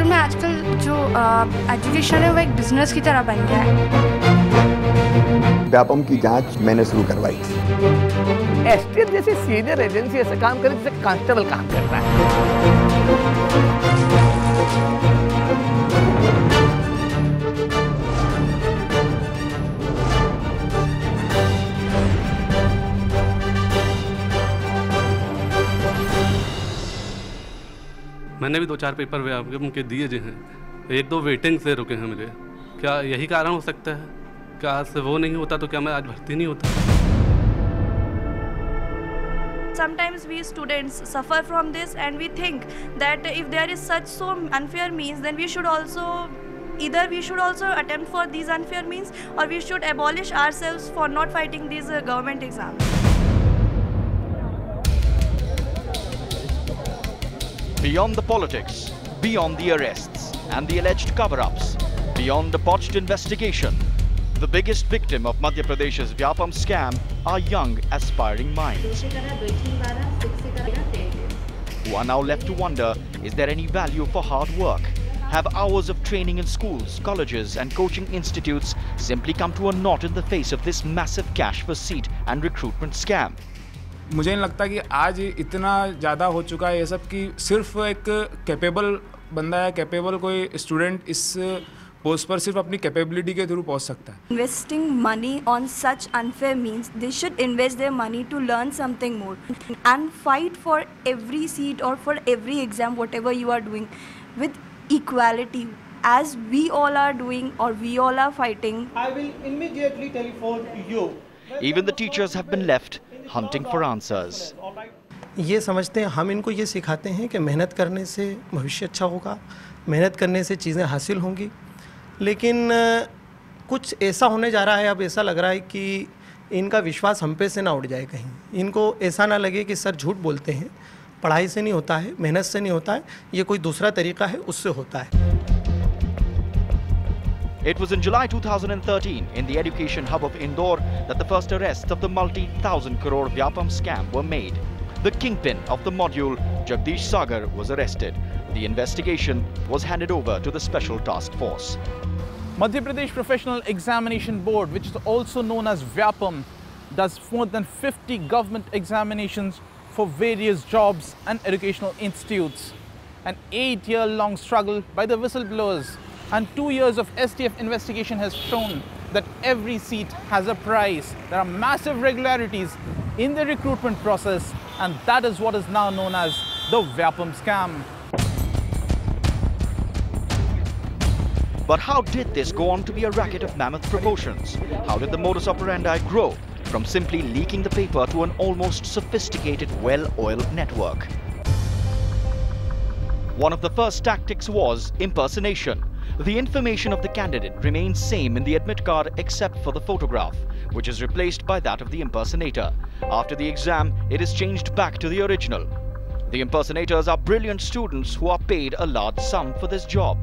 में आजकल जो एजुकेशन है वो एक बिजनेस की तरह बन गया है। व्यापम की जांच मैंने शुरू करवाई थी। एसटीएफ जैसी सीनियर एजेंसी ऐसे काम करे जैसे कांस्टेबल काम करता है। मैंने भी 2-4 पेपर व्यापम के दिए जो हैं, 1-2 वेटिंग से रुके हैं मेरे। क्या यही कारण हो सकता है? क्या आज से वो नहीं होता तो क्या मैं आज भर्ती नहीं होता? Sometimes we students suffer from this and we think that if there is such so unfair means, then we should also attempt for these unfair means, or we should abolish ourselves for not fighting these government exams. Beyond the politics, beyond the arrests and the alleged cover-ups, beyond the botched investigation, the biggest victim of Madhya Pradesh's Vyapam scam are young, aspiring minds who are now left to wonder, is there any value for hard work? Have hours of training in schools, colleges and coaching institutes simply come to a knot in the face of this massive cash for seat and recruitment scam? मुझे नहीं लगता कि आज इतना ज़्यादा हो चुका है ये सब कि सिर्फ एक कैपेबल बंदा है, कैपेबल कोई स्टूडेंट इस पोस्ट पर सिर्फ अपनी कैपेबिलिटी के थ्रू पहुंच सकता है। Investing money on such unfair means, they should invest their money to learn something more and fight for every seat or for every exam, whatever you are doing, with equality, as we all are doing or we all are fighting. I will immediately telephone you. Even the teachers have been left hunting for answers. ये समझते हैं, हम इनको ये सिखाते हैं कि मेहनत करने से भविष्य अच्छा होगा, मेहनत करने से चीज़ें हासिल होंगी, लेकिन कुछ ऐसा होने जा रहा है, अब ऐसा लग रहा है कि इनका विश्वास हम पे से ना उड़ जाए कहीं। इनको ऐसा ना लगे कि सर झूठ बोलते हैं, पढ़ाई से नहीं होता है, मेहनत से नहीं होता है, ये कोई दूसरा तरीका है, उससे होता है। It was in July 2013 in the education hub of Indore that the first arrests of the multi-thousand crore Vyapam scam were made. The kingpin of the module, Jagdish Sagar, was arrested. The investigation was handed over to the Special Task Force. Madhya Pradesh Professional Examination Board, which is also known as Vyapam, does more than 50 government examinations for various jobs and educational institutes. An 8-year-long struggle by the whistleblowers and 2 years of STF investigation has shown that every seat has a price. There are massive irregularities in the recruitment process, and that is what is now known as the Vyapam scam. But how did this go on to be a racket of mammoth proportions? How did the modus operandi grow from simply leaking the paper to an almost sophisticated, well-oiled network? One of the first tactics was impersonation. The information of the candidate remains same in the admit card except for the photograph, which is replaced by that of the impersonator. After the exam, it is changed back to the original. The impersonators are brilliant students who are paid a large sum for this job.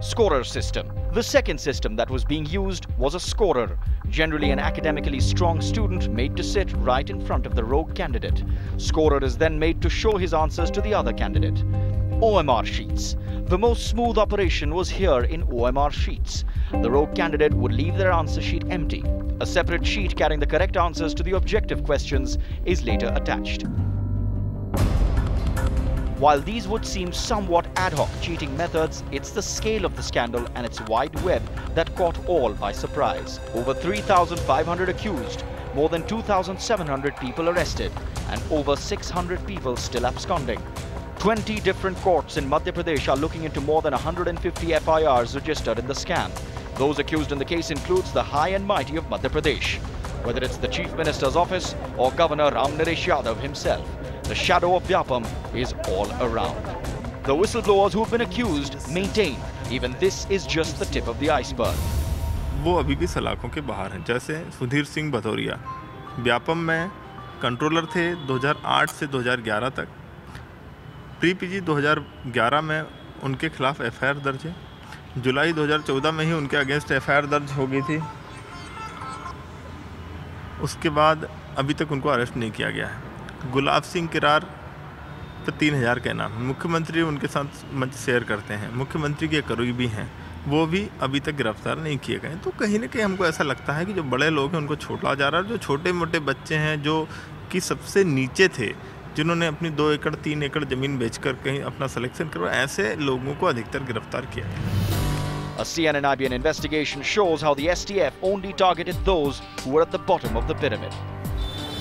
Scorer system. The second system that was being used was a scorer, generally an academically strong student made to sit right in front of the rogue candidate. Scorer is then made to show his answers to the other candidate. OMR sheets. The most smooth operation was here in OMR sheets. The rogue candidate would leave their answer sheet empty. A separate sheet carrying the correct answers to the objective questions is later attached. While these would seem somewhat ad hoc cheating methods, it's the scale of the scandal and its wide web that caught all by surprise. Over 3,500 accused, more than 2,700 people arrested, and over 600 people still absconding. 20 different courts in Madhya Pradesh are looking into more than 150 FIRs registered in the scam. Those accused in the case includes the high and mighty of Madhya Pradesh. Whether it's the Chief Minister's office or Governor Ram Naresh Yadav himself, the shadow of Vyapam is all around. The whistleblowers who've been accused maintain even this is just the tip of the iceberg. वो अभी भी सलाखों के बाहर हैं, जैसे सुधीर सिंह भदौरिया व्यापम में controller थे 2008 से 2011 तक। प्री पीजी 2011 में उनके खिलाफ एफआईआर दर्ज है। जुलाई 2014 में ही उनके अगेंस्ट एफआईआर दर्ज हो गई थी। उसके बाद अभी तक उनको अरेस्ट नहीं किया गया है। गुलाब सिंह किरार पर 3000 का इनाम है। मुख्यमंत्री उनके साथ मंच शेयर करते हैं, मुख्यमंत्री के करीबी हैं, वो भी अभी तक गिरफ्तार नहीं किए गए। तो कहीं ना कहीं हमको ऐसा लगता है कि जो बड़े लोग हैं उनको छोड़ा जा रहा है, जो छोटे मोटे बच्चे हैं जो कि सबसे नीचे थे, जिन्होंने अपनी 2 एकड़ 3 एकड़ ज़मीन बेचकर कहीं अपना सिलेक्शन करवाया, ऐसे लोगों को अधिकतर गिरफ्तार किया गया। A CNN-IBN investigation shows how the STF only targeted those who were at the bottom of the pyramid.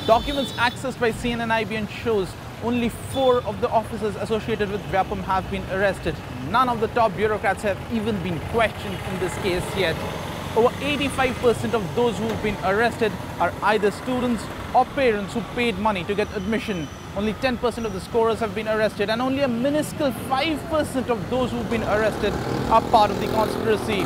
Documents accessed by CNN-IBN shows only 4 of the officers associated with Vyapam have been arrested. None of the top bureaucrats have even been questioned in this case yet. Over 85% of those who have been arrested are either students or parents who paid money to get admission. Only 10% of the scorers have been arrested, and only a minuscule 5% of those who have been arrested are part of the conspiracy.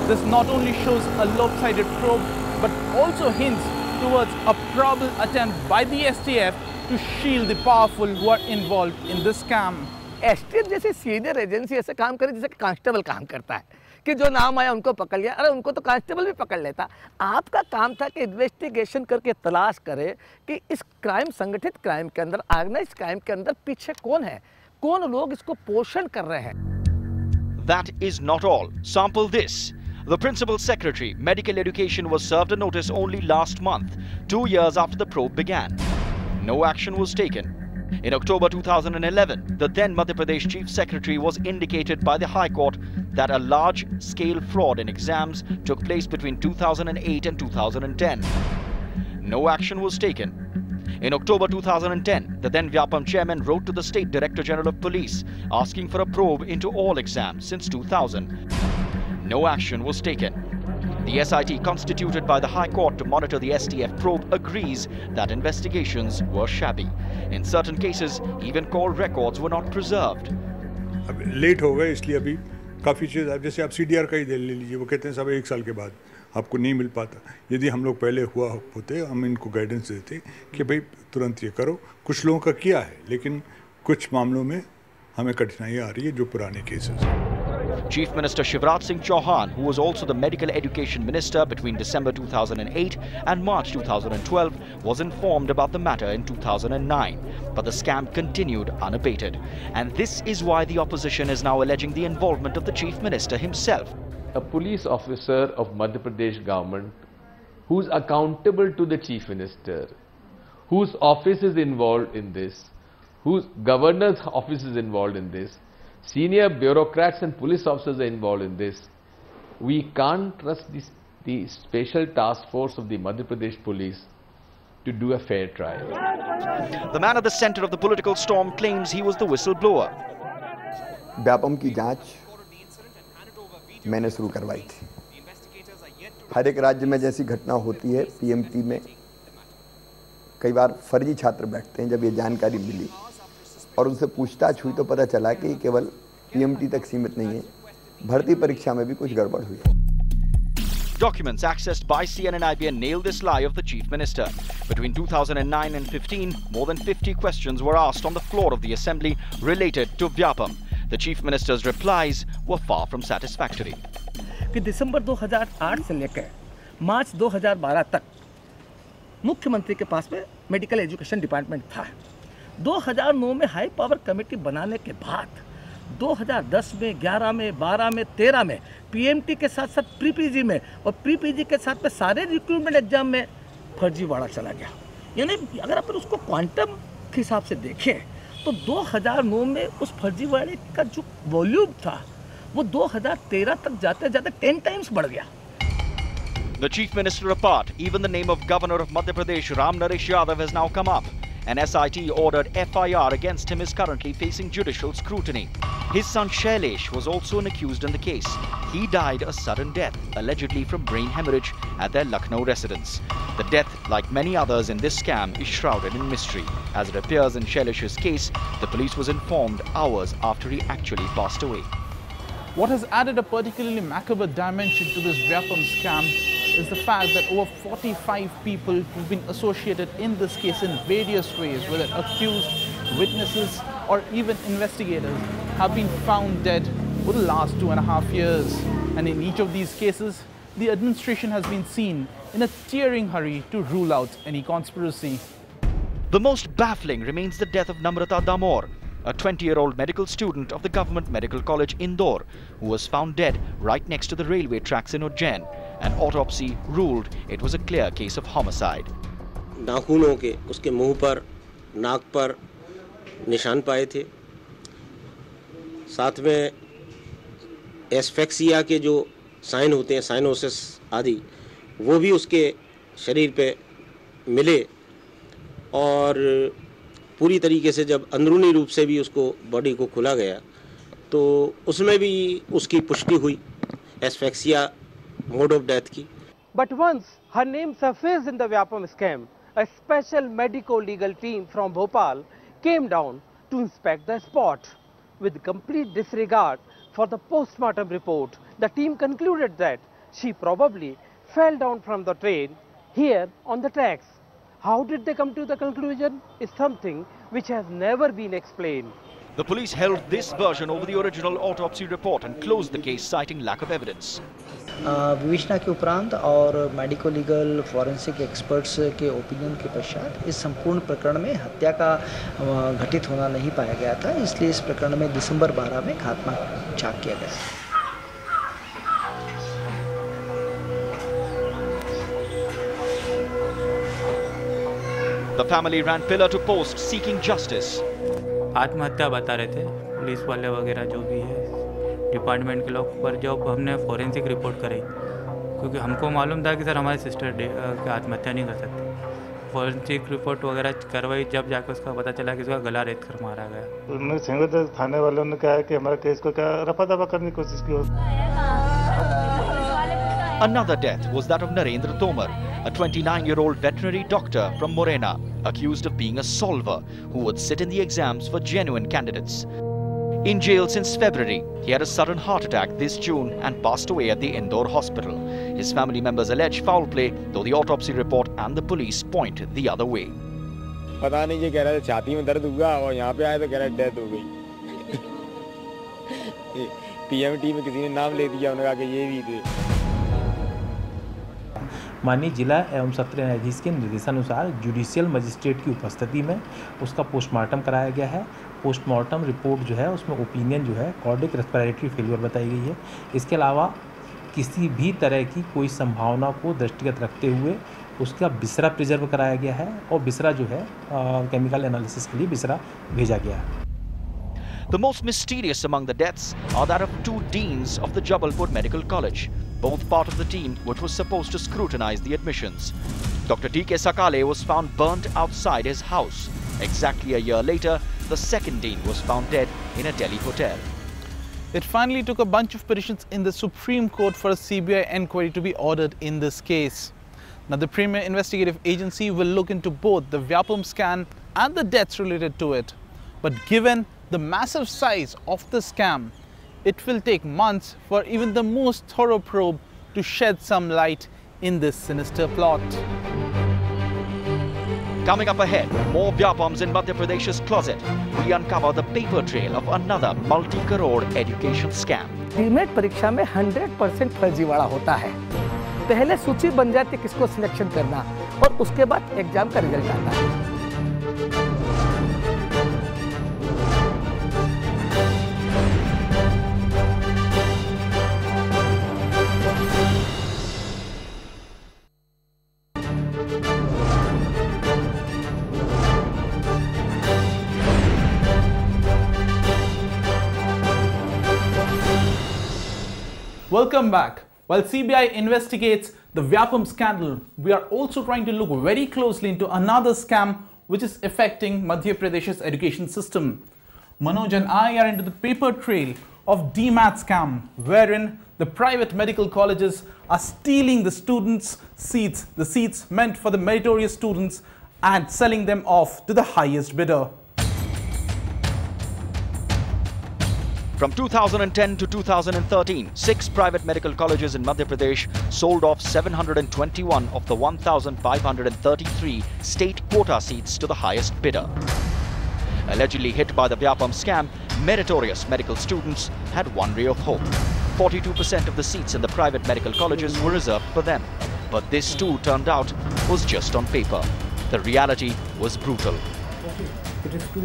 This not only shows a lopsided probe, but also hints towards a probable attempt by the STF to shield the powerful who are involved in this scam. STF जैसी senior agency ऐसे काम करे जैसे constable काम करता है कि जो नाम आया उनको पकड़ लिया। अरे उनको तो कांस्टेबल भी पकड़ लेता। आपका काम था कि इन्वेस्टिगेशन करके तलाश करे कि इस क्राइम, संगठित क्राइम के अंदर, ऑर्गेनाइज्ड क्राइम के अंदर पीछे कौन है, कौन लोग इसको पोषण कर रहे हैं। That is not all. Sample this. The Principal Secretary, Medical Education, was served a notice only last month, 2 years after the probe began. No action was taken. In October 2011, the then Madhya Pradesh Chief Secretary was indicated by the High Court that a large-scale fraud in exams took place between 2008 and 2010. No action was taken. In October 2010, the then Vyapam chairman wrote to the State Director General of Police asking for a probe into all exams since 2000. No action was taken. The SIT constituted by the High Court to monitor the STF probe agrees that investigations were shabby. In certain cases, even call records were not preserved. अब late हो गए इसलिए अभी काफ़ी चीज़, अब जैसे आप CDR का ही ले लीजिए, वो कहते हैं सब 1 साल के बाद आपको नहीं मिल पाता। यदि हम लोग पहले हुआ होते, हम इनको गाइडेंस देते कि भाई तुरंत ये करो। कुछ लोगों का किया है, लेकिन कुछ मामलों में हमें कठिनाइयाँ आ रही है जो पुराने केसेस हैं। Chief Minister Shivraj Singh Chauhan, who was also the Medical Education Minister between December 2008 and March 2012, was informed about the matter in 2009, but the scam continued unabated. And this is why the opposition is now alleging the involvement of the Chief Minister himself. A police officer of Madhya Pradesh government who's accountable to the Chief Minister, whose office is involved in this, whose governor's office is involved in this, senior bureaucrats and police officers are involved in this. We can't trust the special task force of the Madhya Pradesh police to do a fair trial. The man at the center of the political storm claims he was the whistleblower. Vyapam की जांच मैंने शुरू करवाई थी। हर एक राज्य में जैसी घटना होती है, पीएमटी में कई बार फर्जी छात्र बैठते हैं। जब ये जानकारी मिली और उनसे पूछताछ हुई तो पता चला कि केवल पीएमटी तक सीमित नहीं है, भर्ती परीक्षा में भी कुछ गड़बड़ हुई है। Documents accessed by CNN-IBN nail this lie of the Chief Minister. Between 2009 and 15, more than 50 questions were asked on the floor of the Assembly related to Vyapam. The Chief Minister's replies were far from satisfactory. कि दिसंबर 2008 से लेकर मार्च 2012 तक मुख्यमंत्री के पास में medical education department था। 2009 में high power committee बनाने के बाद 2010 में, 11 में, 12 में, 13 में पीएमटी के साथ साथ प्री पीजी में और प्री पीजी के साथ में सारे रिक्रूटमेंट एग्जाम में फर्जीवाड़ा चला गया। यानी अगर अपन उसको क्वांटम के हिसाब से देखें तो 2009 में उस फर्जीवाड़े का जो वॉल्यूम था वो 2013 तक जाते जाते 10 टाइम्स बढ़ गया। The Chief Minister apart, even the name of Governor of Madhya Pradesh, Ram Naresh Yadav, has now come up. An SIT ordered FIR against him is currently facing judicial scrutiny. His son Shailesh was also an accused in the case. He died a sudden death, allegedly from brain hemorrhage, at their Lucknow residence. The death, like many others in this scam, is shrouded in mystery. As it appears in Shailesh's case, the police was informed hours after he actually passed away. What has added a particularly macabre dimension to this Vyapam scam is the fact that over 45 people who've been associated in this case in various ways, whether accused, witnesses or even investigators, have been found dead for the last 2.5 years. And in each of these cases, the administration has been seen in a tearing hurry to rule out any conspiracy. The most baffling remains the death of Namrata Damor. a 20-year-old medical student of the Government Medical College Indore, who was found dead right next to the railway tracks in Ujjain. An autopsy ruled it was a clear case of homicide. नाखूनों के उसके मुंह पर, नाक पर निशान पाए थे। साथ में एस्फेक्सिया के जो साइन होते हैं, साइनोसिस आदि, वो भी उसके शरीर पे मिले और पूरी तरीके से जब अंदरूनी रूप से भी उसको बॉडी को खुला गया तो उसमें भी उसकी पुष्टि हुई एस्फेक्सिया मोड ऑफ डेथ की। But once her name surfaced in the Vyapam scam, a special medico-legal team from Bhopal came down to inspect the spot. With complete disregard for the post-mortem report, the team concluded that she probably fell down from the train here on the tracks. How did they come to the conclusion is something which has never been explained. The police held this version over the original autopsy report and closed the case, citing lack of evidence. विवेचना के उपरांत और medico legal forensic experts के opinion के पश्चात इस संपूर्ण प्रकरण में हत्या का घटित होना नहीं पाया गया था, इसलिए इस प्रकरण में दिसंबर 12 में खात्मा झाग किया गया। The family ran pillar to post seeking justice. आत्महत्या बता रहे थे पुलिस वाले वगैरह जो भी है डिपार्टमेंट के लोग, पर जब हमने फॉरेंसिक रिपोर्ट कराई, क्योंकि हमको मालूम था कि सर हमारे सिस्टर आत्महत्या नहीं कर सकते, फॉरेंसिक रिपोर्ट वगैरह करवाई, जब जाकर उसका पता चला कि उसका गला रेत कर मारा गया। उन्होंने सिंगल थाने वालों ने कहा कि हमारे केस को क्या रफा दफा करने की कोशिश की। Another death was that of Narendra Tomar, a 29-year-old veterinary doctor from Morena, accused of being a solver who would sit in the exams for genuine candidates. In jail since February, he had a sudden heart attack this June and passed away at the Indore hospital. His family members allege foul play, though the autopsy report and the police point the other way. पता नहीं, ये कह रहा है छाती में दर्द हुआ और यहाँ पे आए तो कह रहा है डेथ हो गई। पीएमटी में किसी ने नाम ले दिया, उन्होंने कहा कि ये भी थे। माननीय जिला एवं सत्र न्यायाधीश के निर्देशानुसार जुडिशियल मजिस्ट्रेट की उपस्थिति में उसका पोस्टमार्टम कराया गया है। पोस्टमार्टम रिपोर्ट जो है उसमें ओपिनियन जो है कार्डिक रेस्पिरेटरी फेलियर बताई गई है। इसके अलावा किसी भी तरह की कोई संभावना को दृष्टिगत रखते हुए उसका बिसरा प्रिजर्व कराया गया है और बिसरा जो है केमिकल एनालिसिस के लिए बिसरा भेजा गया है। The most mysterious among the deaths are that of two deans of the Jabalpur Medical College, both part of the team which was supposed to scrutinize the admissions. Dr. D.K. Sakale was found burnt outside his house. Exactly a year later, the second dean was found dead in a Delhi hotel. It finally took a bunch of petitions in the Supreme Court for a CBI inquiry to be ordered in this case. Now, the premier investigative agency will look into both the Vyapam scam and the deaths related to it. But given the massive size of the scam, it will take months for even the most thorough probe to shed some light in this sinister plot. Coming up ahead, more Vyapams in Madhya Pradesh's closet. We uncover the paper trail of another multi-crore education scam. Demat परीक्षा में 100% फर्जीवाड़ा होता है। पहले सूची बन जाती है किसको सिलेक्शन करना और उसके बाद एग्जाम का रिजल्ट आता है। Welcome back. While CBI investigates the Vyapam scandal, we are also trying to look very closely into another scam which is affecting Madhya Pradesh's education system. Manoj and I are into the paper trail of DMAT scam, wherein the private medical colleges are stealing the students' seats, the seats meant for the meritorious students, and selling them off to the highest bidder. From 2010 to 2013, 6 private medical colleges in Madhya Pradesh sold off 721 of the 1,533 state quota seats to the highest bidder. Allegedly hit by the Vyapam scam, meritorious medical students had one ray of hope. 42% of the seats in the private medical colleges were reserved for them. But this too turned out was just on paper. The reality was brutal.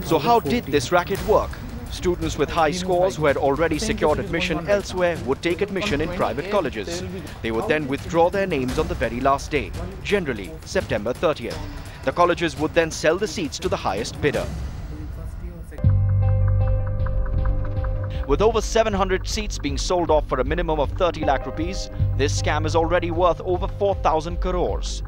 So how did this racket work? Students with high scores who had already secured admission elsewhere would take admission in private colleges. They would then withdraw their names on the very last day, generally September 30th. The colleges would then sell the seats to the highest bidder. With over 700 seats being sold off for a minimum of 30 lakh rupees, this scam is already worth over 4,000 crores.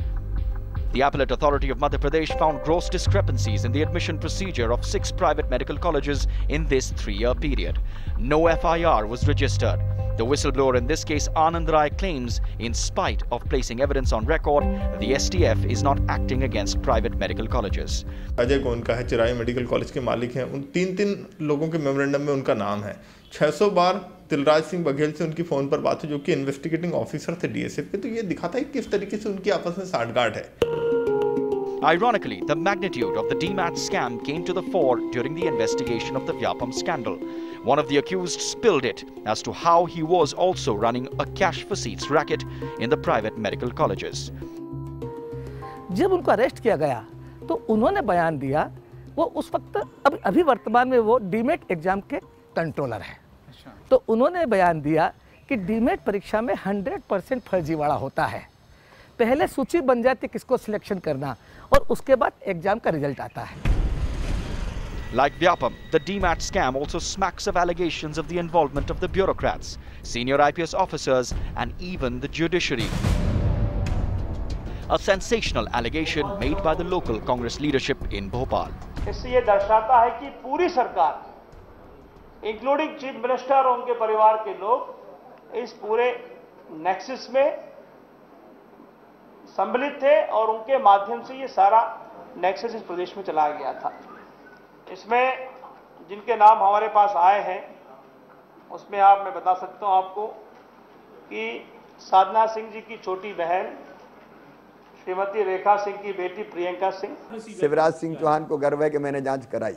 The Appellate Authority of Madhya Pradesh found gross discrepancies in the admission procedure of 6 private medical colleges in this 3-year period. No FIR was registered. The whistleblower in this case, Anand Rai, claims in spite of placing evidence on record, the STF is not acting against private medical colleges. Ajay कौन का है, चिराई medical college के मालिक हैं, उन 3 लोगों के memorandum में उनका नाम है। 600 बार तिलराज सिंह बघेल से उनकी फ़ोन पर बात हुई, जो कि इन्वेस्टिगेटिंग ऑफिसर थे DSF के। तो ये दिखाता है किस तरीके से उनकी आपस में साठगांठ है। Ironically, the magnitude of the DMAT scam came to the fore during the investigation of the Vyapam scandal. One of the accused spilled it as to how he was also running a cash for seats racket in the private medical colleges. जब उनको arrest किया गया तो उन्होंने बयान दिया, वो उस वक्त अभी वर्तमान में वो डीमेट एग्जाम के कंट्रोलर है। तो उन्होंने बयान दिया कि डीमेट परीक्षा में 100% फर्जीवाड़ा होता है। पहले सूची बन जाती किसको सिलेक्शन करना और उसके बाद एग्जाम का रिजल्ट आता है। Like Vyapam, the DMAT scam also smacks of allegations of the involvement of the bureaucrats, senior IPS officers and even the judiciary. A sensational allegation made by the local Congress leadership in Bhopal. इससे ये दर्शाता है कि पूरी सरकार, including chief minister और उनके परिवार के लोग इस पूरे नेक्सस में सम्मिलित थे और उनके माध्यम से ये सारा नेक्सस इस प्रदेश में चलाया गया था। इसमें जिनके नाम हमारे पास आए हैं उसमें मैं बता सकता हूं आपको कि साधना सिंह जी की छोटी बहन श्रीमती रेखा सिंह की बेटी प्रियंका सिंह। शिवराज सिंह चौहान को गर्व है कि मैंने जांच कराई,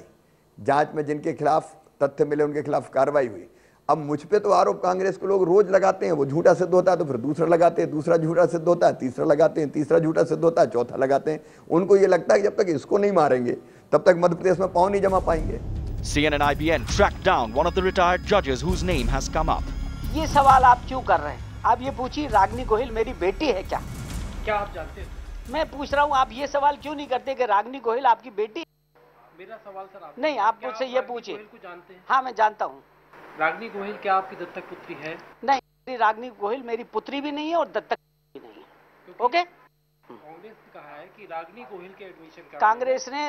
जांच में जिनके खिलाफ तथ्य मिले उनके खिलाफ कार्रवाई हुई। अब मुझ पे तो आरोप कांग्रेस के लोग रोज लगाते हैं, वो झूठा सिद्ध होता है तो फिर दूसरा लगाते हैं, दूसरा झूठा सिद्ध होता है, तीसरा लगाते हैं, तीसरा झूठा सिद्ध होता है, चौथा लगाते हैं। उनको ये लगता है कि जब तक इसको नहीं मारेंगे तब तक मध्य प्रदेश में पांव नहीं जमा पाएंगे। CNN-IBN tracked down one of the retired judges whose name has come up. ये सवाल आप क्यों कर रहे हैं? आप ये पूछिए, रागिनी गोहिल मेरी बेटी है क्या? क्या आप जानते हैं? मैं पूछ रहा हूँ, आप ये सवाल क्यों नहीं करते कि रागिनी गोहिल आपकी बेटी? मेरा सवाल सर आप नहीं, आप मुझसे ये पूछिए। जानते हैं? हाँ, मैं जानता हूँ। रागिनी गोहिल क्या आपकी दत्तक पुत्री है? नहीं, रागिनी गोहिल मेरी पुत्री भी नहीं है और दत्तक भी नहीं है। ओके? कांग्रेस ने कहा है कि रागिनी गोहिल के एडमिशन का कांग्रेस ने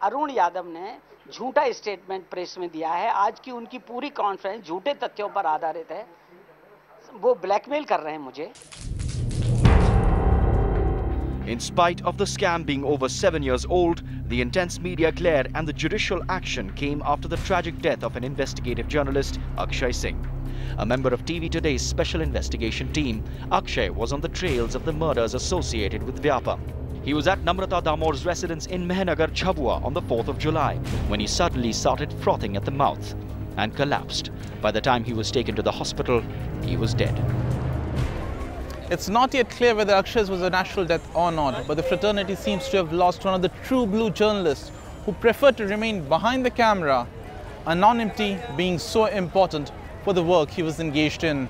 अरुण यादव ने झूठा स्टेटमेंट प्रेस में दिया है। आज की उनकी पूरी कॉन्फ्रेंस झूठे तथ्यों पर आधारित है। वो ब्लैकमेल कर रहे हैं मुझे। In spite of the scam being over 7 years old, the intense media glare and the judicial action came after the tragic death of an investigative journalist, Akshay Singh. A member of TV Today's special investigation team, Akshay was on the trails of the murders associated with Vyapam. He was at Namrata Damor's residence in Mehnagar, Jhabua on the 4th of July when he suddenly started frothing at the mouth and collapsed. By the time he was taken to the hospital, he was dead. It's not yet clear whether Akshay's was a natural death or not, but the fraternity seems to have lost one of the true blue journalists who preferred to remain behind the camera, anonymity being so important for the work he was engaged in.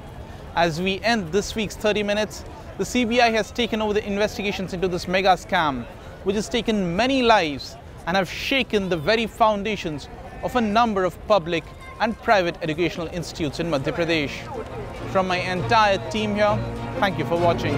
As we end this week's 30 Minutes, the CBI has taken over the investigations into this mega scam, which has taken many lives and have shaken the very foundations of a number of public and private educational institutes in Madhya Pradesh. From my entire team here, thank you for watching.